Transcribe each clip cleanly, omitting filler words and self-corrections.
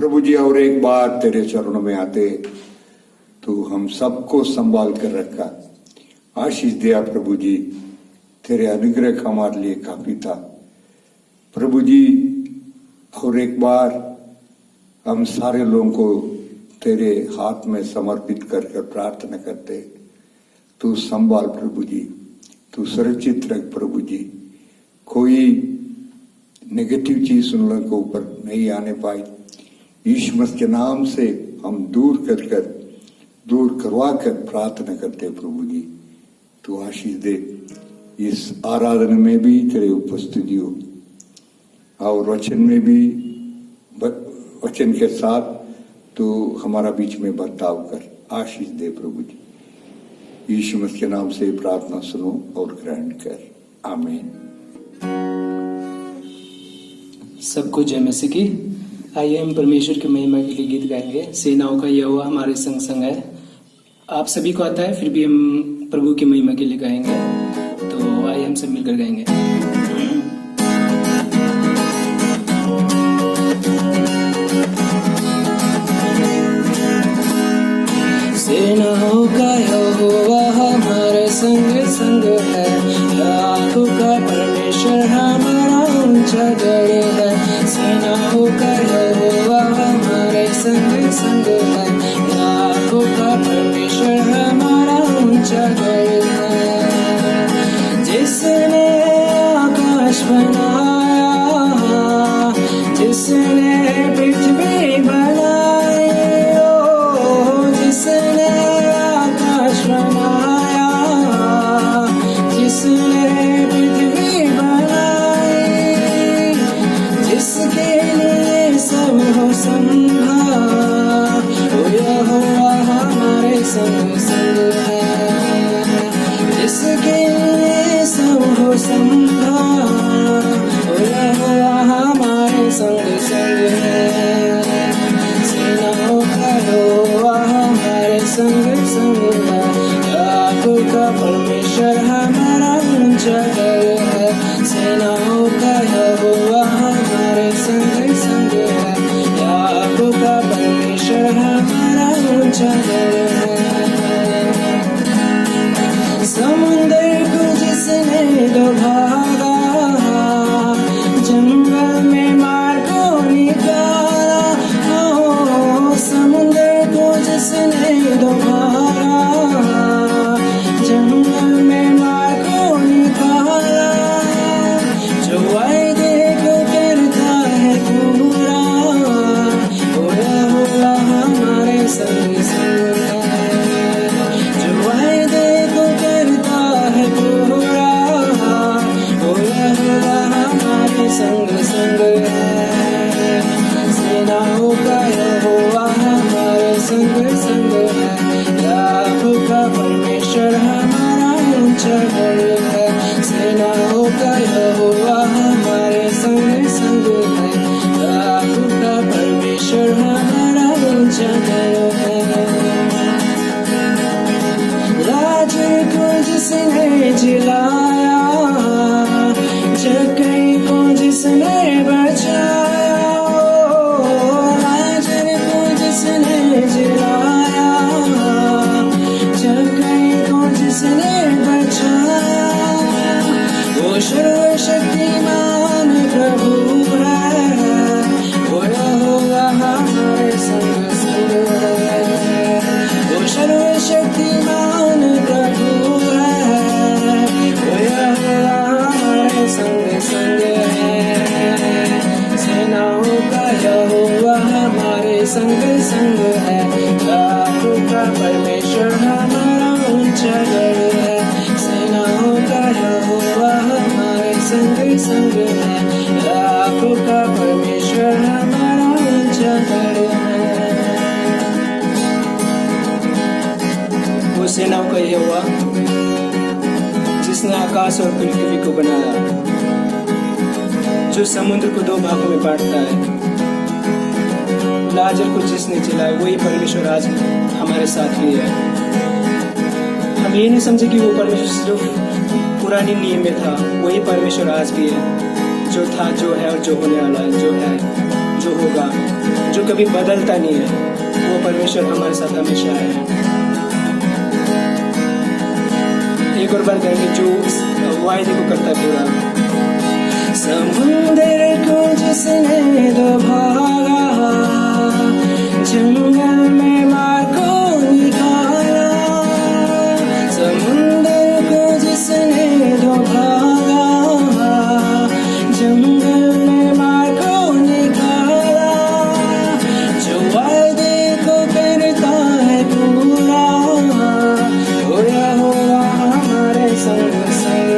प्रभु जी और एक बार तेरे चरणों में आते, तू हम सबको संभाल कर रखा। आशीष दिया प्रभु जी, तेरे अनुग्रह का हमारे लिए काफी था। प्रभु जी और एक बार हम सारे लोगों को तेरे हाथ में समर्पित कर प्रार्थना करते, तू संभाल प्रभु जी, तू सुरक्षित रख प्रभु जी। कोई नेगेटिव चीज उन लोगों के ऊपर नहीं आने पाई। यीशु मसीह के नाम से हम दूर करवा कर प्रार्थना करते प्रभु जी, तू आशीष दे। इस आराधना में भी तेरे उपस्थिति हो और वचन में भी, वचन के साथ तू हमारा बीच में बर्ताव कर, आशीष दे प्रभु जी। यीशु मसीह के नाम से प्रार्थना सुनो और ग्रहण कर, आमीन। सबको जय मसीह की। आइए हम परमेश्वर की महिमा के लिए गीत गाएंगे। सेनाओं का यहोवा हमारे संग संग है। आप सभी को आता है, फिर भी हम प्रभु की महिमा के लिए गाएंगे, तो आइए हम सब मिलकर गाएंगे। सेनाओं का यहोवा हमारे संग संग है, लाखों का परमेश्वर हमारा ऊंचा गढ़ है। सेनाओं का यहोवा हमारे संग संग है, लाखों का परमेश्वर हमारा ऊंचा गढ़ है। जिसने आकाश बनाया, जिसने पृथ्वी बनाई, ओ जिसने आकाश बनाया, जिसने पृथ्वी बनाई, जिसके लिए सब हो संभा, ओ यहोवा हमारे संग संग है। जिसके लिए सब हो संभा, ओ यहोवा हमारे संग संग है। सेनाओं का यहोवा हमारे संग संग है, लाखों का परमेश्वर हमारा ऊंचा गढ़ है। सेनाओं का यहोवा हमारे संग संग है, लाखों का परमेश्वर हमारा ऊंचा गढ़ है। समुद्र को जिसने डुबाया, जंगल में मार को निकाला, ओ समुद्र को जिसने डुबाया, जंगल में मार को निकाला, जो वायदे को करता है पूरा, ओ यहोवा हमारे संग संग है। जो वायदे को करता है पूरा, ओ यहोवा हमारे संग संग है। सेनाओं का यहोवा हमारे संग संग है, लाखों का परमेश्वर हमारा ऊंचा गढ़ है। सेनाओं का यहोवा हमारे संग संग है, लाखों का परमेश्वर हमारा ऊंचा गढ़ है। राज को जिसने जिलाया, जगह को जिसने बचाया, राज को जिसने जिलाया, जगह को जिसने बचाया, वो सर्वशक्तिमान प्रभु है, वो यहोवा हमारे संग संग है। वो सर्वशक्तिमान प्रभु है, वो यहोवा हमारे संग संग है। सेनाओं का यहोवा हमारे संग संग है, लाखों का परमेश्वर हमारा ऊंचा गढ़ है। सेनाओं का यहोवा हमारे संग संग है, लाखों का परमेश्वर हमारा ऊंचा गढ़ है। वो सेनाओं का यहोवा जिसने आकाश और पृथ्वी को बनाया, जो समुद्र को दो भागों में बांटता है, लाजर को जिसने जिलाया, वही परमेश्वर आज हमारे साथ भी है। हम ये नहीं समझे कि वो परमेश्वर सिर्फ पुरानी नियम में था, वही परमेश्वर आज भी है, जो था, जो है और जो होने वाला है, जो है, जो होगा, जो कभी बदलता नहीं है, वो परमेश्वर हमारे साथ हमेशा है। एक और बार कहेंगे, जो वायदे को करता है पूरा। समुंदर को जिसने दबाया, जंगल में मार को निकाला, समुंदर को जिसने दबाया, जंगल में मार को निकाला, जो वायदे को करता है पूरा, होया होगा हमारे संग संग,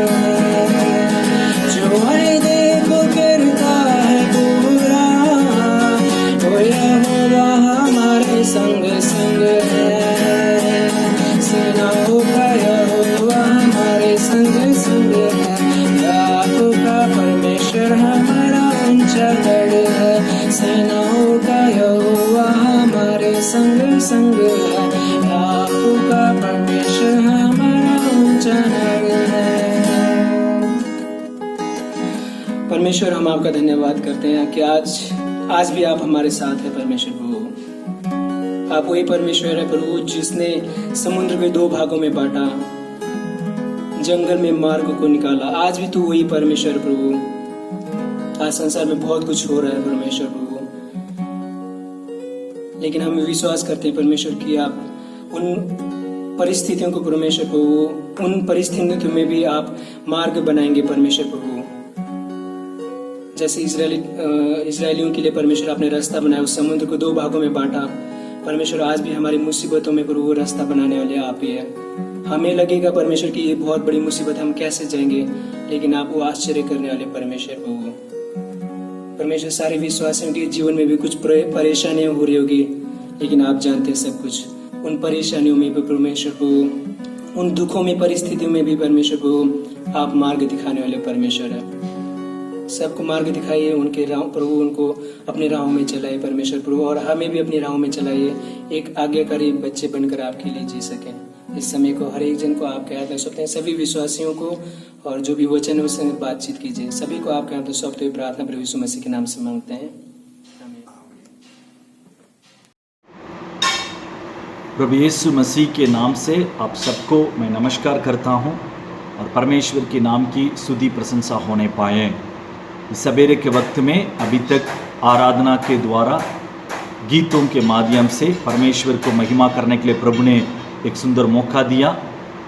जो वायदे को करता है पूरा, होया होगा हमारे संग संग है। सेनाओं का यहोवा हमारे संग संग है, याकूब का परमेश्वर हमारा ऊंचा गढ़ है। सेनाओं का यहोवा हमारे संग संग है, याकूब का परमेश्वर हमारा ऊंचा गढ़ है। परमेश्वर, हम आपका धन्यवाद करते हैं कि आज भी आप हमारे साथ हैं परमेश्वर प्रभु। आप वही परमेश्वर है प्रभु जिसने समुद्र के 2 भागों में बांटा, जंगल में मार्ग को निकाला। आज भी तू वही परमेश्वर प्रभु। आज संसार में बहुत कुछ हो रहा है परमेश्वर प्रभु, लेकिन हम विश्वास करते हैं परमेश्वर कि आप उन परिस्थितियों को परमेश्वर प्रभु, उन परिस्थितियों में भी आप मार्ग बनाएंगे परमेश्वर प्रभु। जैसे इजरायलियों के लिए परमेश्वर आपने रास्ता बनाया, उस समुद्र को 2 भागों में बांटा परमेश्वर। आज भी हमारी मुसीबतों में प्रभु रास्ता बनाने वाले आप ही है। हमें लगेगा परमेश्वर कि ये बहुत बड़ी मुसीबत, हम कैसे जाएंगे, लेकिन आप वो आश्चर्य करने वाले परमेश्वर प्रभु। परमेश्वर, सारे विश्वासियों के जीवन में भी कुछ परेशानियां हो रही होगी, लेकिन आप जानते हैं सब कुछ। उन परेशानियों में भी परमेश्वर प्रभु, उन दुखों में, परिस्थितियों में भी परमेश्वर प्रभु आप मार्ग दिखाने वाले परमेश्वर है। सबको मार्ग दिखाइए, उनके राह प्रभु, उनको अपनी राहों में चलाइए परमेश्वर प्रभु, और हमें भी अपनी राहों में चलाइए, एक आज्ञाकारी बच्चे बनकर आपके लिए जी सकें। इस समय को हर एक जन को आपके हाथ में सौंपते हैं, सभी विश्वासियों को, और जो भी वचन है उससे बातचीत कीजिए। सभी को आपके हाथ में सौंपते हुए प्रार्थना प्रभु यीशु मसीह के नाम से मांगते हैं, आमीन। प्रभु यीशु मसीह के नाम से आप सबको मैं नमस्कार करता हूं, और परमेश्वर के नाम की स्तुति प्रशंसा होने पाए। इस सवेरे के वक्त में अभी तक आराधना के द्वारा, गीतों के माध्यम से परमेश्वर को महिमा करने के लिए प्रभु ने एक सुंदर मौका दिया।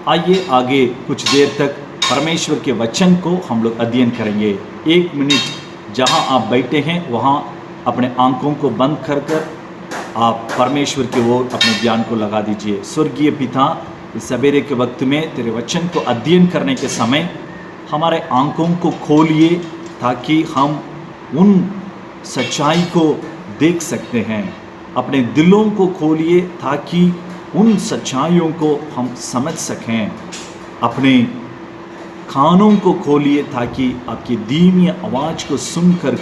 आइए आगे कुछ देर तक परमेश्वर के वचन को हम लोग अध्ययन करेंगे। 1 मिनट जहां आप बैठे हैं वहां अपने आंखों को बंद कर कर आप परमेश्वर की ओर अपने ध्यान को लगा दीजिए। स्वर्गीय पिता, इस सवेरे के वक्त में तेरे वचन को अध्ययन करने के समय हमारे आंखों को खोलिए, ताकि हम उन सच्चाई को देख सकते हैं। अपने दिलों को खोलिए ताकि उन सच्चाइयों को हम समझ सकें। अपने कानों को खोलिए ताकि आपकी धीमी आवाज़ को सुन कर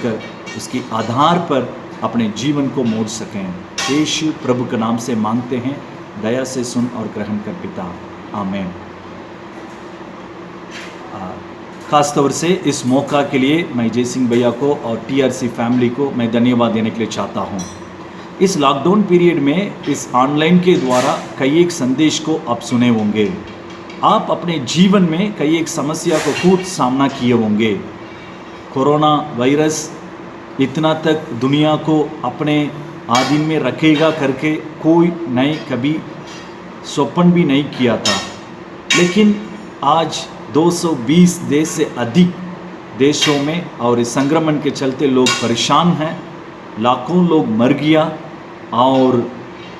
उसके आधार पर अपने जीवन को मोड़ सकें। यीशु प्रभु के नाम से मांगते हैं, दया से सुन और ग्रहण कर पिता, आमीन। खास तौर से इस मौका के लिए मैं जय सिंह भैया को और TRC फैमिली को मैं धन्यवाद देने के लिए चाहता हूँ। इस लॉकडाउन पीरियड में इस ऑनलाइन के द्वारा कई एक संदेश को आप सुने होंगे। आप अपने जीवन में कई एक समस्या को खुद सामना किए होंगे। कोरोना वायरस इतना तक दुनिया को अपने आधीन में रखेगा करके कोई नहीं कभी स्वप्न भी नहीं किया था, लेकिन आज 220 देश से अधिक देशों में और इस संक्रमण के चलते लोग परेशान हैं, लाखों लोग मर गया, और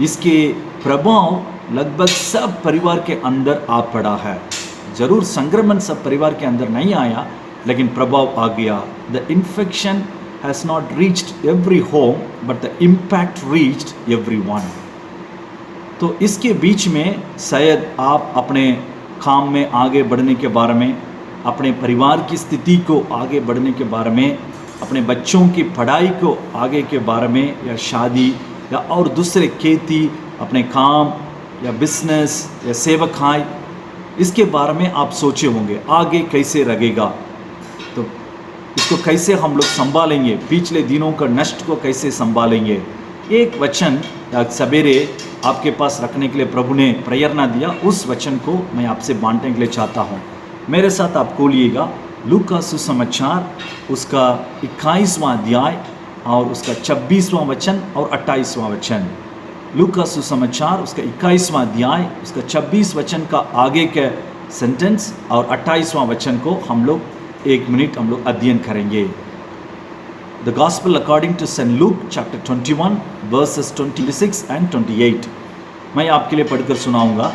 इसके प्रभाव लगभग सब परिवार के अंदर आ पड़ा है। जरूर संक्रमण सब परिवार के अंदर नहीं आया, लेकिन प्रभाव आ गया। The infection has not reached every home, but the impact reached everyone. तो इसके बीच में शायद आप अपने काम में आगे बढ़ने के बारे में, अपने परिवार की स्थिति को आगे बढ़ने के बारे में, अपने बच्चों की पढ़ाई को आगे के बारे में, या शादी या और दूसरे खेती, अपने काम या बिजनेस या सेवकाई, इसके बारे में आप सोचे होंगे आगे कैसे रहेगा। तो इस उसको कैसे हम लोग संभालेंगे, पिछले दिनों का नष्ट को कैसे संभालेंगे। एक वचन सवेरे आपके पास रखने के लिए प्रभु ने प्रेरणा दिया, उस वचन को मैं आपसे बांटने के लिए चाहता हूँ। मेरे साथ आप खोलिएगा लूका सुसमाचार उसका 21वां अध्याय और उसका 26वां वचन और 28वां वचन। लूका सुसमाचार उसका 21वां अध्याय उसका 26 वचन का आगे के सेंटेंस और 28वां वचन को हम लोग 1 मिनट हम लोग अध्ययन करेंगे। The Gospel according to St. Luke chapter 21 verses 26 and 28। मैं आपके लिए पढ़कर सुनाऊंगा।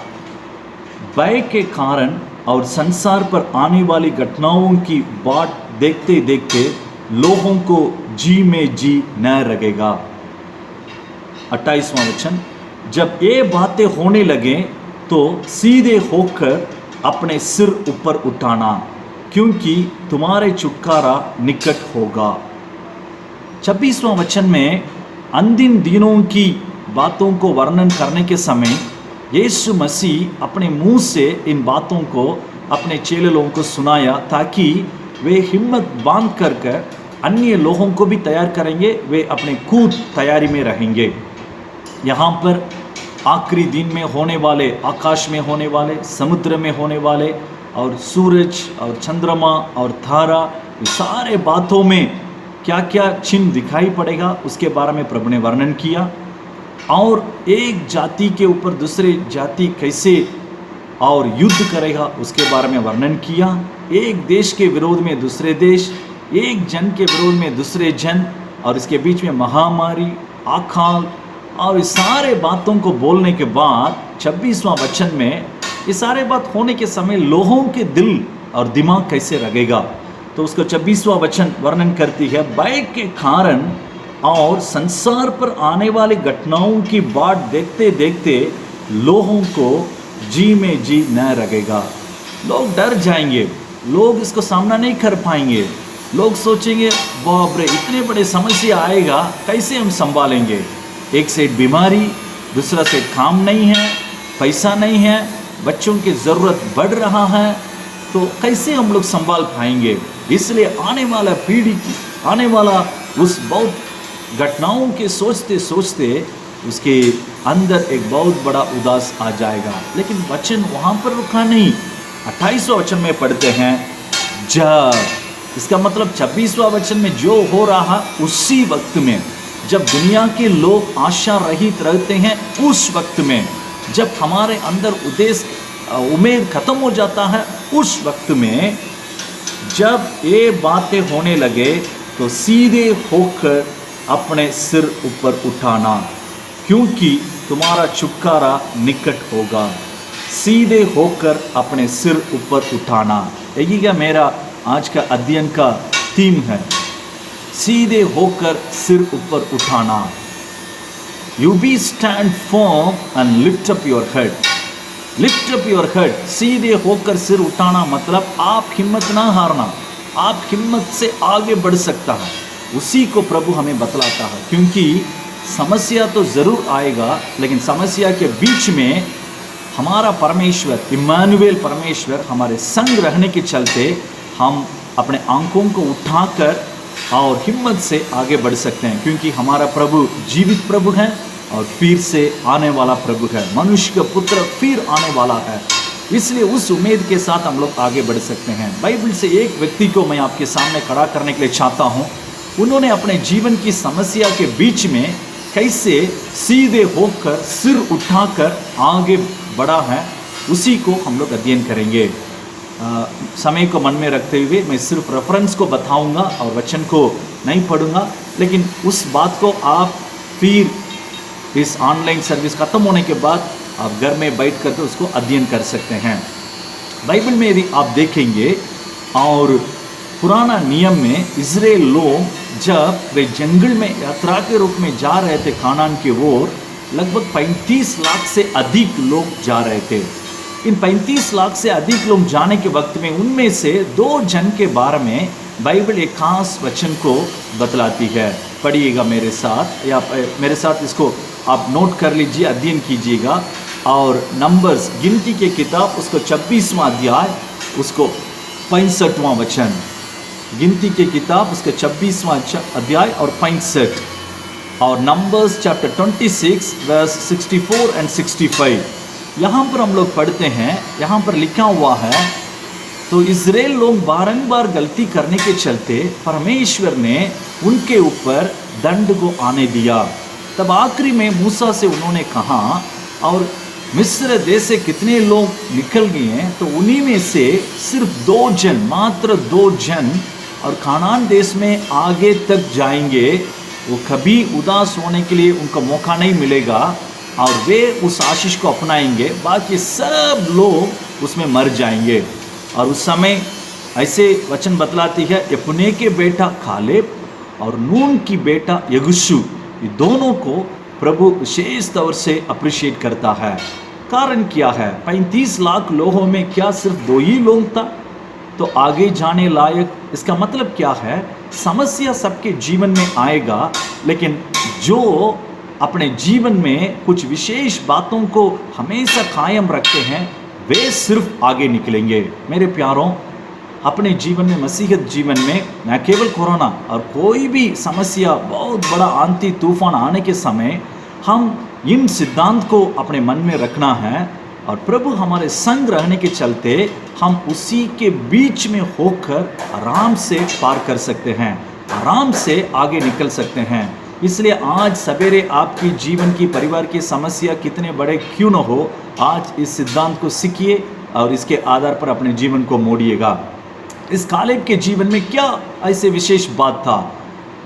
भय के कारण और संसार पर आने वाली घटनाओं की बाट देखते देखते लोगों को जी में जी न लगेगा। 28वां वचन, जब ये बातें होने लगे तो सीधे होकर अपने सिर ऊपर उठाना, क्योंकि तुम्हारे छुटकारा निकट होगा। 26वां वचन में अंतिम दिनों की बातों को वर्णन करने के समय यीशु मसीह अपने मुंह से इन बातों को अपने चेले लोगों को सुनाया, ताकि वे हिम्मत बांध कर अन्य लोगों को भी तैयार करेंगे, वे अपने कूद तैयारी में रहेंगे। यहाँ पर आखिरी दिन में होने वाले, आकाश में होने वाले, समुद्र में होने वाले और सूरज और चंद्रमा और तारा, सारे बातों में क्या क्या चिन्ह दिखाई पड़ेगा उसके बारे में प्रभु ने वर्णन किया। और एक जाति के ऊपर दूसरे जाति कैसे और युद्ध करेगा उसके बारे में वर्णन किया। एक देश के विरोध में दूसरे देश, एक जन के विरोध में दूसरे जन, और इसके बीच में महामारी, अकाल और इस सारे बातों को बोलने के बाद 26वां वचन में ये सारे बात होने के समय लोगों के दिल और दिमाग कैसे लगेगा, तो उसको 26वां वचन वर्णन करती है। भय के कारण और संसार पर आने वाली घटनाओं की बाट देखते देखते लोगों को जी में जी न लगेगा। लोग डर जाएंगे, लोग इसको सामना नहीं कर पाएंगे, लोग सोचेंगे बाप रे इतने बड़े समस्या आएगा, कैसे हम संभालेंगे। एक साइड बीमारी, दूसरा साइड काम नहीं है, पैसा नहीं है, बच्चों की ज़रूरत बढ़ रहा है, तो कैसे हम लोग संभाल पाएंगे। इसलिए आने वाला पीढ़ी, आने वाला उस बहुत घटनाओं के सोचते सोचते उसके अंदर एक बहुत बड़ा उदास आ जाएगा। लेकिन वचन वहाँ पर रुका नहीं। 28वां वचन में पढ़ते हैं जब, इसका मतलब 26वां वचन में जो हो रहा उसी वक्त में, जब दुनिया के लोग आशा रहित रहते हैं, उस वक्त में, जब हमारे अंदर उम्मीद खत्म हो जाता है, उस वक्त में जब ये बातें होने लगे तो सीधे होकर अपने सिर ऊपर उठाना, क्योंकि तुम्हारा छुटकारा निकट होगा। सीधे होकर अपने सिर ऊपर उठाना, यही क्या मेरा आज का अध्ययन का थीम है। सीधे होकर सिर ऊपर उठाना। You be stand firm and lift up your head. Lift up your head, सीधे होकर सिर उठाना मतलब आप हिम्मत ना हारना, आप हिम्मत से आगे बढ़ सकता है, उसी को प्रभु हमें बतलाता है। क्योंकि समस्या तो ज़रूर आएगा, लेकिन समस्या के बीच में हमारा परमेश्वर, इम्मानुएल परमेश्वर हमारे संग रहने के चलते हम अपने आंखों को उठाकर और हिम्मत से आगे बढ़ सकते हैं। क्योंकि हमारा प्रभु जीवित प्रभु है और फिर से आने वाला प्रभु है, मनुष्य का पुत्र फिर आने वाला है। इसलिए उस उम्मीद के साथ हम लोग आगे बढ़ सकते हैं। बाइबल से एक व्यक्ति को मैं आपके सामने खड़ा करने के लिए चाहता हूँ। उन्होंने अपने जीवन की समस्या के बीच में कैसे सीधे होकर सिर उठाकर आगे बढ़ा है, उसी को हम लोग अध्ययन करेंगे। समय को मन में रखते हुए मैं सिर्फ रेफरेंस को बताऊंगा और वचन को नहीं पढ़ूंगा, लेकिन उस बात को आप फिर इस ऑनलाइन सर्विस खत्म होने के बाद आप घर में बैठ करके उसको अध्ययन कर सकते हैं। बाइबल में यदि आप देखेंगे और पुराना नियम में इज़राइल लोग जब वे जंगल में यात्रा के रूप में जा रहे थे कानान की ओर, लगभग 35 लाख से अधिक लोग जा रहे थे। इन 35 लाख से अधिक लोग जाने के वक्त में उनमें से 2 जन के बारे में बाइबल एक खास वचन को बतलाती है। पढ़िएगा मेरे साथ, या मेरे साथ इसको आप नोट कर लीजिए, अध्ययन कीजिएगा। और नंबर्स, गिनती के किताब, उसको 26वां अध्याय, उसको 65वां वचन। गिनती के किताब उसका 26वां अध्याय और 65, और नंबर्स चैप्टर 26 वर्स 64 एंड 65। यहाँ पर हम लोग पढ़ते हैं, यहाँ पर लिखा हुआ है, तो इज़राइल लोग बारंबार गलती करने के चलते परमेश्वर ने उनके ऊपर दंड को आने दिया। तब आखिरी में मूसा से उन्होंने कहा, और मिस्र देश से कितने लोग निकल गए हैं, तो उन्हीं में से सिर्फ 2 जन, मात्र 2 जन और कानान देश में आगे तक जाएंगे। वो कभी उदास होने के लिए उनको मौका नहीं मिलेगा और वे उस आशीष को अपनाएंगे, बाकी सब लोग उसमें मर जाएंगे। और उस समय ऐसे वचन बतलाती है, यपुने के बेटा कालेब और नून की बेटा यहोशू, ये दोनों को प्रभु विशेष तौर से अप्रिशिएट करता है। कारण क्या है? 35 लाख लोगों में क्या सिर्फ 2 ही लोग था तो आगे जाने लायक? इसका मतलब क्या है? समस्या सबके जीवन में आएगा, लेकिन जो अपने जीवन में कुछ विशेष बातों को हमेशा कायम रखते हैं वे सिर्फ आगे निकलेंगे। मेरे प्यारों, अपने जीवन में, मसीहत जीवन में, न केवल कोरोना और कोई भी समस्या, बहुत बड़ा आंधी तूफान आने के समय हम इन सिद्धांत को अपने मन में रखना है और प्रभु हमारे संग रहने के चलते हम उसी के बीच में होकर आराम से पार कर सकते हैं, आराम से आगे निकल सकते हैं। इसलिए आज सवेरे आपकी जीवन की, परिवार की समस्या कितने बड़े क्यों न हो, आज इस सिद्धांत को सीखिए और इसके आधार पर अपने जीवन को मोड़िएगा। इस कालेब के जीवन में क्या ऐसे विशेष बात था?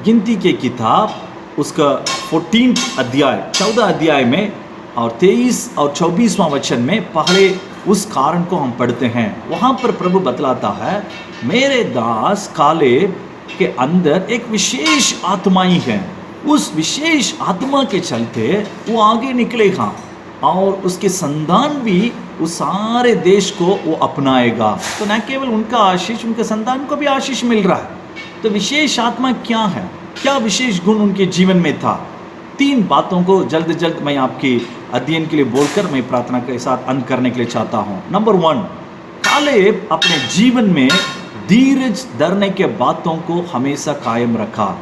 गिनती के किताब उसका 14 अध्याय, 14 अध्याय में और 23 और 24वां वचन में पहले उस कारण को हम पढ़ते हैं। वहाँ पर प्रभु बतलाता है, मेरे दास कालेब के अंदर एक विशेष आत्माई है, उस विशेष आत्मा के चलते वो आगे निकलेगा और उसके संतान भी उस सारे देश को वो अपनाएगा। तो न केवल उनका आशीष, उनके संतान को भी आशीष मिल रहा है। तो विशेष आत्मा क्या है? क्या विशेष गुण उनके जीवन में था? 3 बातों को जल्द मैं आपके अध्ययन के लिए बोलकर मैं प्रार्थना के साथ अंत करने के लिए चाहता हूँ। नंबर 1, कालेब अपने जीवन में धीरज धरने के बातों को हमेशा कायम रखा।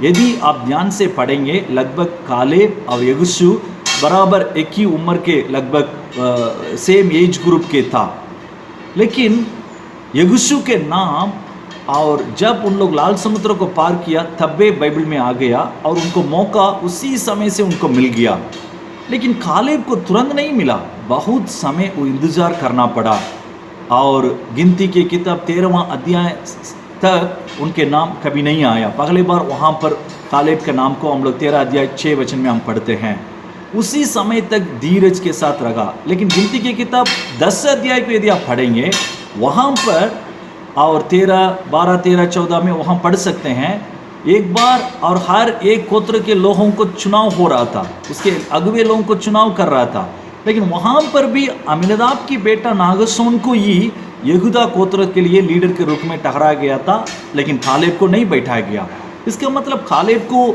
यदि आप ध्यान से पढ़ेंगे, लगभग कालेब और यहोशू बराबर एक ही उम्र के, लगभग सेम एज ग्रुप के था, लेकिन यहोशू के नाम, और जब उन लोग लाल समुद्र को पार किया तब वे बाइबल में आ गया और उनको मौका उसी समय से उनको मिल गया। लेकिन कालेब को तुरंत नहीं मिला, बहुत समय वो इंतज़ार करना पड़ा। और गिनती की किताब 13वां अध्याय तक उनके नाम कभी नहीं आया। पहले बार वहाँ पर कालेब के नाम को हम लोग 13 अध्याय 6 वचन में हम पढ़ते हैं। उसी समय तक धीरज के साथ रहा। लेकिन गिनती की किताब 10 अध्याय को यदि आप पढ़ेंगे, वहाँ पर और 13, 12, 13, 14 में वहाँ पढ़ सकते हैं, एक बार और हर एक गोत्र के लोगों को चुनाव हो रहा था, उसके अगुवे लोगों को चुनाव कर रहा था। लेकिन वहाँ पर भी अम्मीनादाब की बेटा नागसोन को ही यहूदा गोत्र के लिए लीडर के रूप में ठहराया गया था, लेकिन कालेब को नहीं बैठाया गया। इसका मतलब कालेब को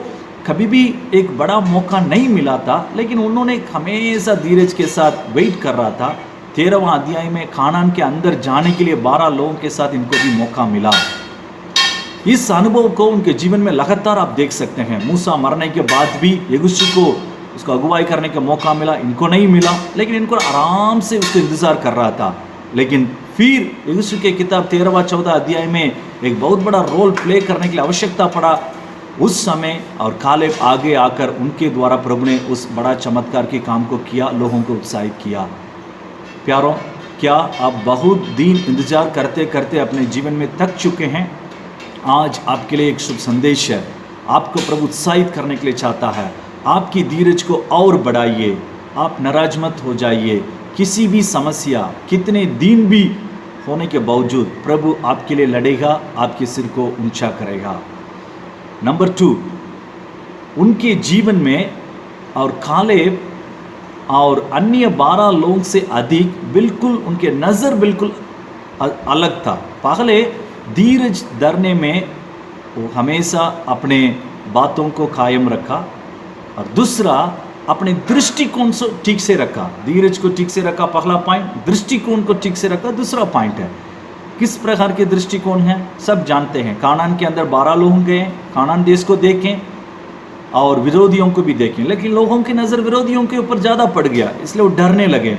कभी भी एक बड़ा मौका नहीं मिला था, लेकिन उन्होंने हमेशा धीरज के साथ वेट कर रहा था। 13वां अध्याय में कानान के अंदर जाने के लिए 12 लोगों के साथ इनको भी मौका मिला। इस अनुभव को उनके जीवन में लगातार आप देख सकते हैं। मूसा मरने के बाद भी यहोशू को उसको अगुवाई करने का मौका मिला, इनको नहीं मिला, लेकिन इनको आराम से उसको इंतजार कर रहा था। लेकिन फिर यहोशू के किताब 13वां 14 अध्याय में एक बहुत बड़ा रोल प्ले करने के लिए आवश्यकता पड़ा उस समय, और कालेब आगे आकर उनके द्वारा प्रभु ने उस बड़ा चमत्कार के काम को किया, लोगों को उत्साहित किया। प्यारों, क्या आप बहुत दिन इंतजार करते करते अपने जीवन में थक चुके हैं? आज आपके लिए एक शुभ संदेश है। आपको प्रभु उत्साहित करने के लिए चाहता है। आपकी धीरज को और बढ़ाइए, आप नाराज मत हो जाइए। किसी भी समस्या, कितने दिन भी होने के बावजूद प्रभु आपके लिए लड़ेगा, आपके सिर को ऊंचा करेगा। नंबर 2, उनके जीवन में और कालेब और अन्य 12 लोगों से अधिक बिल्कुल उनके नज़र बिल्कुल अलग था। पहले धीरज धरने में वो हमेशा अपने बातों को कायम रखा, और दूसरा अपने दृष्टिकोण से ठीक से रखा। धीरज को ठीक से रखा, पहला पॉइंट। दृष्टिकोण को ठीक से रखा, दूसरा पॉइंट है। किस प्रकार के दृष्टिकोण हैं सब जानते हैं। कानान के अंदर 12 लोग गए, कानान देश को देखें और विरोधियों को भी देखें, लेकिन लोगों की नज़र विरोधियों के ऊपर ज़्यादा पड़ गया, इसलिए वो डरने लगे,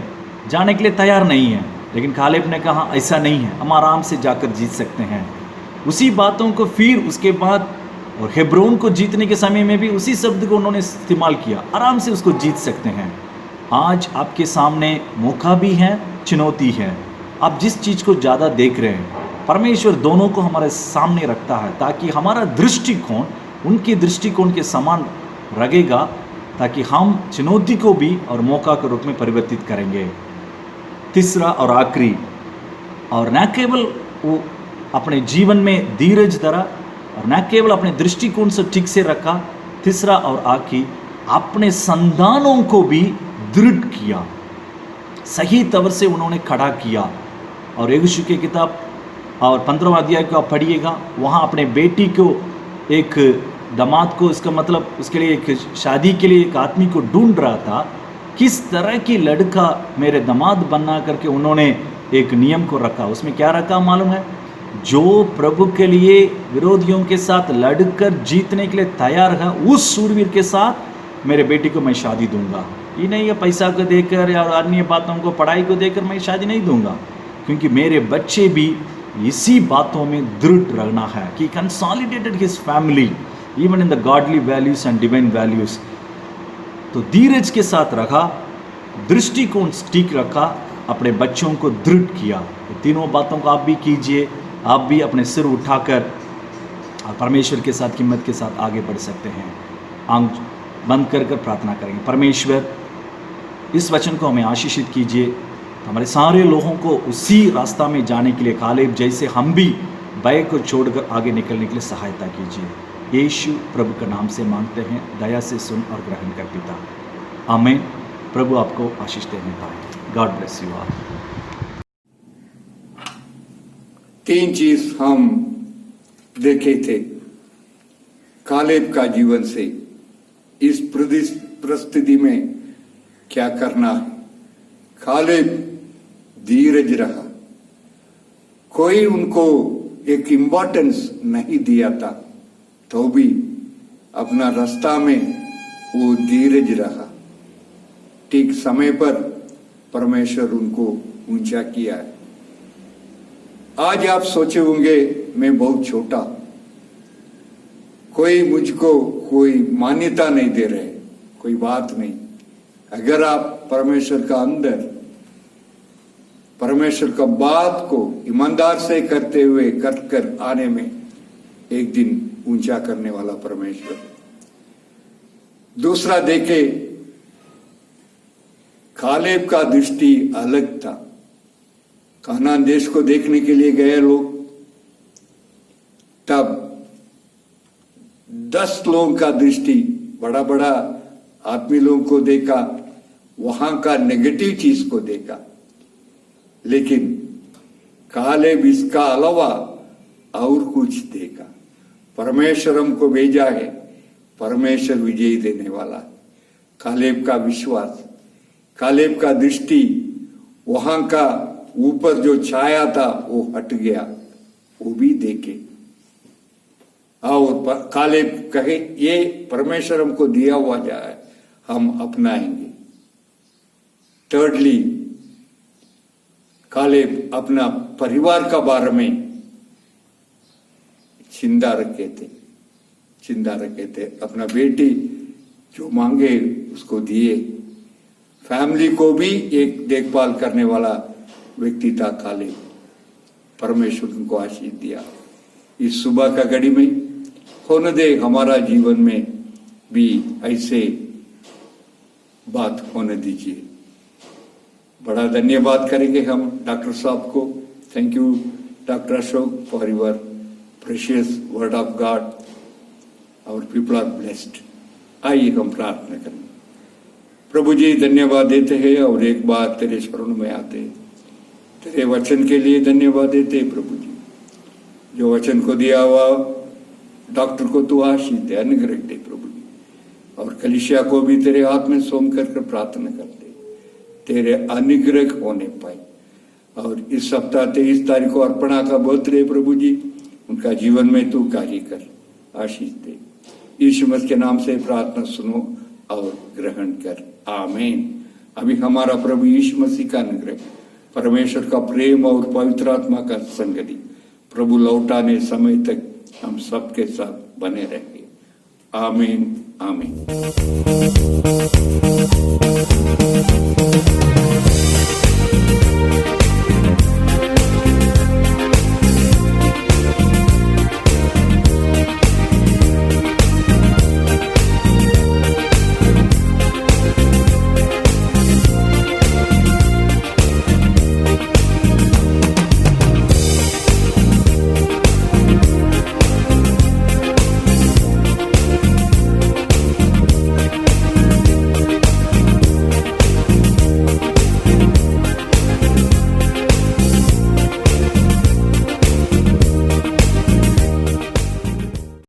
जाने के लिए तैयार नहीं है। लेकिन कालेब ने कहा ऐसा नहीं है, हम आराम से जाकर जीत सकते हैं। उसी बातों को फिर उसके बाद और हेब्रोन को जीतने के समय में भी उसी शब्द को उन्होंने इस्तेमाल किया, आराम से उसको जीत सकते हैं। आज आपके सामने मौका भी है, चुनौती है। आप जिस चीज़ को ज़्यादा देख रहे हैं, परमेश्वर दोनों को हमारे सामने रखता है ताकि हमारा दृष्टिकोण उनके दृष्टिकोण के समान रहेगा, ताकि हम चुनौती को भी और मौका के रूप में परिवर्तित करेंगे। तीसरा और आखिरी, और न केवल वो अपने जीवन में धीरज धरा और न केवल अपने दृष्टिकोण से ठीक से रखा, तीसरा और आखिरी अपने संतानों को भी दृढ़ किया, सही तौर से उन्होंने खड़ा किया। और यहोशू की किताब और 15वां अध्याय को आप पढ़िएगा, वहाँ अपने बेटी को, एक दामाद को, इसका मतलब उसके लिए एक शादी के लिए एक आदमी को ढूंढ रहा था, किस तरह की लड़का मेरे दामाद बनना करके उन्होंने एक नियम को रखा। उसमें क्या रखा मालूम है? जो प्रभु के लिए विरोधियों के साथ लड़कर जीतने के लिए तैयार है, उस सूरवीर के साथ मेरे बेटी को मैं शादी दूंगा। ये नहीं है पैसा को देकर या अन्य बातों को, पढ़ाई को देकर मैं शादी नहीं दूंगा, क्योंकि मेरे बच्चे भी इसी बातों में दृढ़ रहना है कि consolidated his family even in the godly values and divine values. तो धीरज के साथ रखा, दृष्टिकोण ठीक रखा, अपने बच्चों को दृढ़ किया। ये तीनों बातों को आप भी कीजिए, आप भी अपने सिर उठाकर परमेश्वर के साथ हिम्मत के साथ आगे बढ़ सकते हैं। आंख बंद कर कर प्रार्थना करेंगे। परमेश्वर, इस वचन को हमें आशीषित कीजिए, हमारे सारे लोगों को उसी रास्ता में जाने के लिए कालेब जैसे हम भी भय को छोड़कर आगे निकलने के लिए सहायता कीजिए। यीशु प्रभु के नाम से मांगते हैं, दया से सुन और ग्रहण कर पिता, आमीन। प्रभु आपको आशीष देने पाए। God bless you all. 3 चीज हम देखे थे कालेब का जीवन से, इस परिस्थिति में क्या करना है। कालेब धीरज रहा, कोई उनको एक इम्पोर्टेंस नहीं दिया था, तो भी अपना रास्ता में वो धीरज रहा। ठीक समय पर परमेश्वर उनको ऊंचा किया है। आज आप सोचे होंगे मैं बहुत छोटा, कोई मुझको कोई मान्यता नहीं दे रहे, कोई बात नहीं। अगर आप परमेश्वर का अंदर, परमेश्वर का बात को ईमानदार से करते हुए कर आने में एक दिन ऊंचा करने वाला परमेश्वर। दूसरा देखे, कालेब का दृष्टि अलग था। कनान देश को देखने के लिए गए लोग, तब 10 लोगों का दृष्टि, बड़ा बड़ा आदमी लोगों को देखा, वहां का नेगेटिव चीज को देखा। लेकिन कालेब इसका अलावा और कुछ देखा। परमेश्वर हमको भेजा है, परमेश्वर विजयी देने वाला। कालेब का विश्वास, कालेब का दृष्टि, वहां का ऊपर जो छाया था वो हट गया, वो भी देखे। और कालेब कहे ये परमेश्वर हमको दिया हुआ जाए, हम अपनाएंगे। थर्डली, कालेब अपना परिवार का बारे में चिंता रखे थे। अपना बेटी जो मांगे उसको दिए। फैमिली को भी एक देखभाल करने वाला व्यक्ति था कालेब। परमेश्वर उनको आशीष दिया। इस सुबह का घड़ी में होने दे हमारा जीवन में भी ऐसे बात होने दीजिए। बड़ा धन्यवाद करेंगे हम डॉक्टर साहब को। Thank you doctor Ashok for your precious word of God. Our people are blessed. आइए हम प्रार्थना करें। प्रभु जी, धन्यवाद देते हैं और एक बार तेरे शरण में आते हैं। तेरे वचन के लिए धन्यवाद देते हैं प्रभु जी। जो वचन को दिया हुआ डॉक्टर को तू आशीष दे, अनुग्रह दे प्रभु जी। और कलीसिया को भी तेरे हाथ में सौंप कर प्रार्थना करते, तेरे अनुग्रह होने पाए और इस सप्ताह 23 तारीख को अर्पणा का बर्थडे प्रभु जी, उनका जीवन में तू कार्य कर, आशीष दे। यीशु मसीह के नाम से प्रार्थना सुनो और ग्रहण कर, आमीन। अभी हमारा प्रभु यीशु मसीह का अनुग्रह, परमेश्वर का प्रेम और पवित्र आत्मा का संगति प्रभु लौटाने समय तक हम सबके साथ बने रहे, आमीन आमीन।